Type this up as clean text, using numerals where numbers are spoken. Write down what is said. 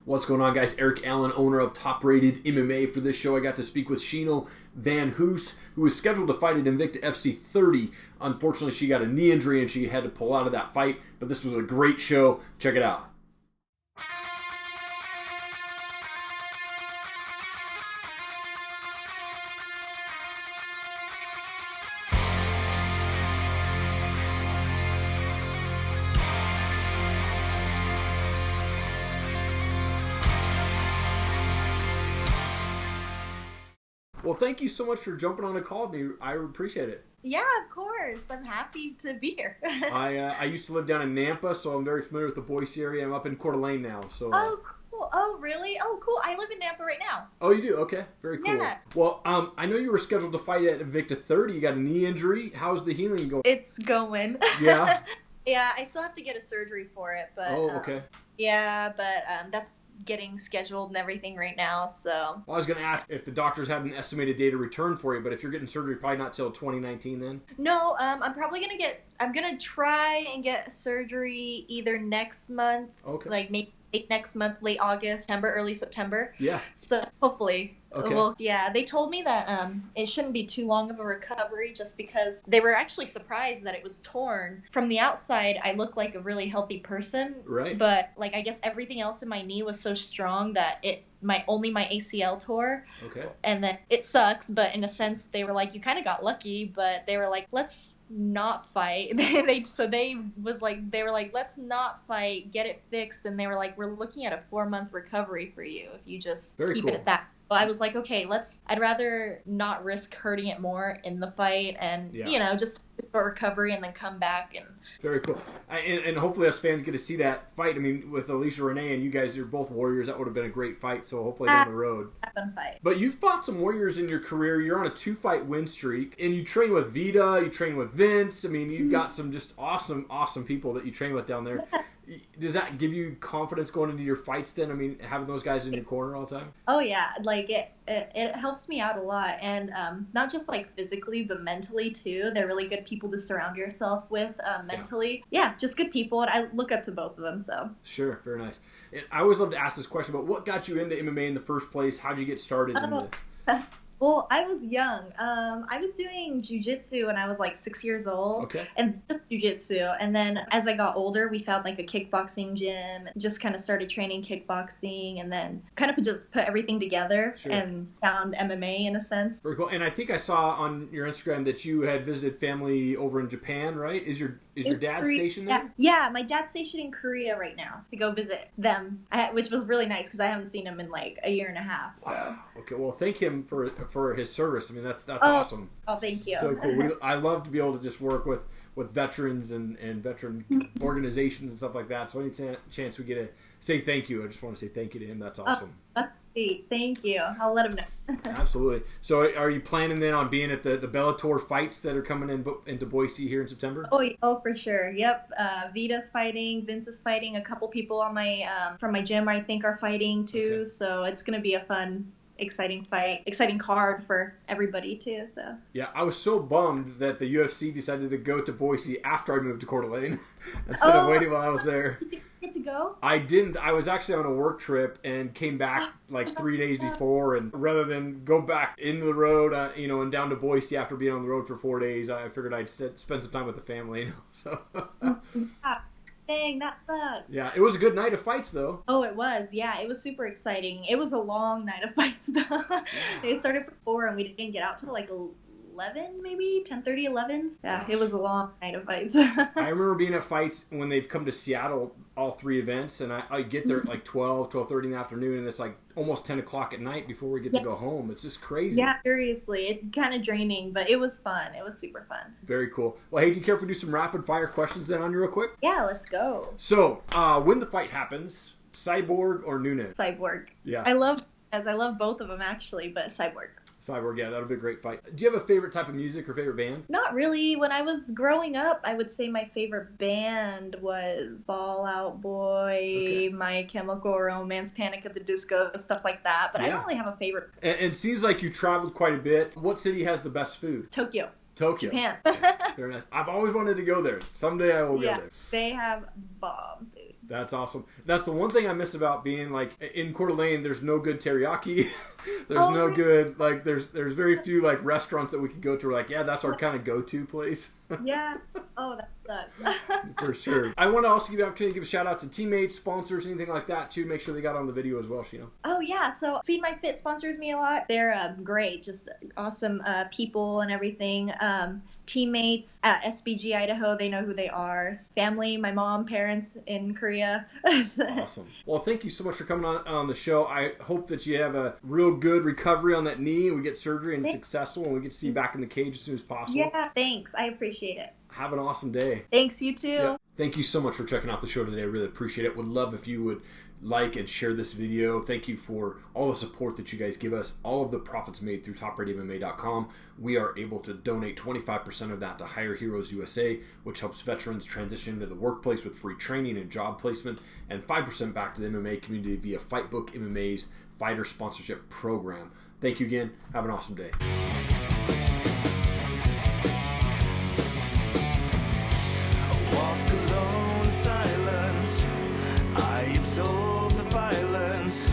What's going on, guys? Eric Allen, owner of Top Rated MMA. For this show, I got to speak with Shino VanHoose, who was scheduled to fight at Invicta FC 30. Unfortunately, she got a knee injury and she had to pull out of that fight, but this was a great show. Check it out. Well, thank you so much for jumping on a call with me. I appreciate it. Yeah, of course. I'm happy to be here. I used to live down in Nampa, so I'm very familiar with the Boise area. I'm up in Coeur d'Alene now. So. Oh, cool. Oh, really? Oh, cool. I live in Nampa right now. Oh, you do? Okay. Very cool. Yeah. Well, I know you were scheduled to fight at Invicta 30. You got a knee injury. How's the healing going? It's going. Yeah? Yeah, I still have to get a surgery for it, but... Oh, okay. Yeah, but that's getting scheduled and everything right now, so... Well, I was going to ask if the doctors had an estimated date of return for you, but if you're getting surgery, probably not till 2019 then? No, I'm probably going to get... I'm going to try and get surgery either next month, okay, like maybe next month, late August, September, early September. Yeah. So hopefully. Okay. Well, yeah, they told me that it shouldn't be too long of a recovery just because they were actually surprised that it was torn. From the outside, I look like a really healthy person. Right. But like I guess everything else in my knee was so strong that only my ACL tore. Okay. And then it sucks, but in a sense they were like, you kind of got lucky, but they were like, let's not fight. They were like, let's not fight, get it fixed, and they were like, we're looking at a 4-month recovery for you if you just keep it at that. Well, I was like, okay, I'd rather not risk hurting it more in the fight and, just for recovery and then come back. And very cool. And hopefully us fans get to see that fight. I mean, with Alicia Renee and you guys are both warriors, that would have been a great fight. So hopefully down the road. Fun fight. But you've fought some warriors in your career. You're on a 2-fight win streak. And you train with Veta. You train with Vince. I mean, you've got some just awesome people that you train with down there. Does that give you confidence going into your fights then? I mean, having those guys in your corner all the time? Oh, yeah. Like, it helps me out a lot. And not just, like, physically, but mentally, too. They're really good people to surround yourself with mentally. Yeah, just good people. And I look up to both of them, so. Sure. Very nice. And I always love to ask this question, but what got you into MMA in the first place? How'd you get started? Well, I was young. I was doing Jiu Jitsu when I was like 6 years old. Okay. And just Jiu Jitsu. And then as I got older, we found like a kickboxing gym. Just kind of started training kickboxing and then kind of just put everything together and found MMA in a sense. Very cool. And I think I saw on your Instagram that you had visited family over in Japan, right? Is your dad stationed there? Yeah, my dad's stationed in Korea right now to go visit them, which was really nice because I haven't seen him in like a year and a half. So. Wow. Okay, well, thank him for his service. I mean, that's awesome. Oh, thank you. So cool. I love to be able to just work with veterans and veteran organizations and stuff like that. So any chance we get to say thank you, I just want to say thank you to him. That's awesome. That's sweet. Thank you. I'll let him know. Absolutely. So are you planning then on being at the Bellator fights that are coming into Boise here in September? Oh, for sure. Yep. Vita's fighting. Vince is fighting. A couple people on from my gym I think are fighting too. Okay. So it's going to be a fun, exciting fight, exciting card for everybody too. So yeah, I was so bummed that the UFC decided to go to Boise after I moved to Coeur d'Alene instead of waiting while I was there. Did you get to go? I didn't. I was actually on a work trip and came back like 3 days before, and rather than go back into the road, and down to Boise after being on the road for 4 days, I figured I'd spend some time with the family. So. Dang, that sucks. Yeah, it was a good night of fights, though. Oh, it was. Yeah, it was super exciting. It was a long night of fights, though. It started for 4, and we didn't get out till like 11, maybe 10:30, 11. Yeah, it was a long night of fights. I remember being at fights when they've come to Seattle, all 3 events, and I get there at like 12:30 in the afternoon, and it's like almost 10 o'clock at night before we get to go home. It's just crazy. Yeah, seriously. It's kind of draining, but it was fun. It was super fun. Very cool. Well, hey, do you care if we do some rapid fire questions then on you real quick? Yeah, let's go. So, when the fight happens, Cyborg or Nunes? Cyborg. Yeah. I love both of them actually, but Cyborg. Cyborg, yeah, that'll be a great fight. Do you have a favorite type of music or favorite band? Not really. When I was growing up, I would say my favorite band was Fall Out Boy, My Chemical Romance, Panic at the Disco, stuff like that. But I don't really have a favorite. And it seems like you traveled quite a bit. What city has the best food? Tokyo. Japan. Very nice. I've always wanted to go there. Someday I will go there. They have bomb food. That's awesome. That's the one thing I miss about being like in Coeur d'Alene. There's no good teriyaki. There's no good, like, there's very few like restaurants that we could go to. We're like, yeah, that's our kind of go-to place. Yeah. Oh, that sucks. For sure. I want to also give you an opportunity to give a shout out to teammates, sponsors, anything like that too. Make sure they got on the video as well, Shino. Oh yeah, so Feed My Fit sponsors me a lot. They're great, just awesome people and everything. Teammates at SBG Idaho, they know who they are. Family, my mom, parents in Korea. Awesome. Well, thank you so much for coming on the show. I hope that you have a real good recovery on that knee and we get surgery and it's successful and we get to see you back in the cage as soon as possible. Yeah, thanks. I appreciate it. Have an awesome day. Thanks, you too. Yep. Thank you so much for checking out the show today. I really appreciate it. Would love if you would like and share this video. Thank you for all the support that you guys give us. All of the profits made through TopRateMMA.com. We are able to donate 25% of that to Hire Heroes USA, which helps veterans transition into the workplace with free training and job placement, and 5% back to the MMA community via Fightbook MMA's fighter sponsorship program. Thank you again. Have an awesome day. Walk alone, silence. I absorb the violence.